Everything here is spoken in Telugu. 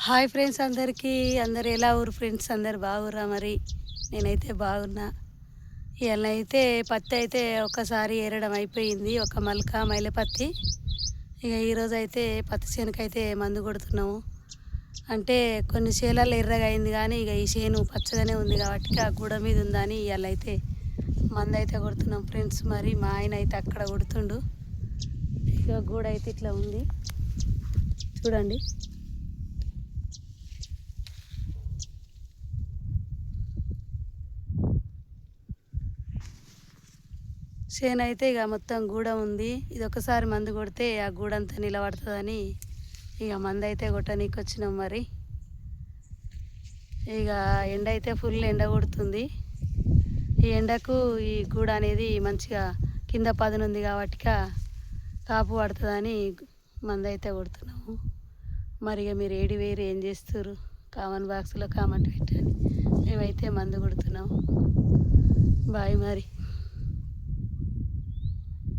హాయ్ ఫ్రెండ్స్ అందరికీ. అందరు ఎలా ఊరు ఫ్రెండ్స్? అందరు బాగుర్రా? మరి నేనైతే బాగున్నా. ఇవాళ అయితే పత్తి అయితే ఒకసారి ఏరడం అయిపోయింది, ఒక మల్క మైల పత్తి. ఇక ఈరోజు అయితే పత్తి చేనుకైతే మందు కొడుతున్నాము. అంటే కొన్ని చేలల్లో ఎర్రగా అయింది, కానీ ఇక ఈ చేను పచ్చగానే ఉంది కాబట్టి ఆ గూడ మీద ఉందని ఇవాళ అయితే మందు అయితే కొడుతున్నాం ఫ్రెండ్స్. మరి మా ఆయన అయితే అక్కడ కొడుతుండు. ఇక గూడ అయితే ఇట్లా ఉంది చూడండి. చేను అయితే ఇక మొత్తం గూడ ఉంది. ఇది ఒకసారి మందు కొడితే ఆ గూడంతా నిలబడుతుందని ఇక మందు అయితే కొట్టనీకి వచ్చినాం. మరి ఇక ఎండ అయితే ఫుల్ ఎండ కొడుతుంది. ఈ ఎండకు ఈ గూడ అనేది మంచిగా కింద పదనుంది కాబట్టి కాపు పడుతుందని మందు అయితే కొడుతున్నాము. మరి ఇక మీరు ఏడి వేరు ఏం చేస్తారు? కామెంట్ బాక్స్లో కామెంట్ పెట్టండి. మేమైతే మందు కొడుతున్నాము. బాయ్ మరి.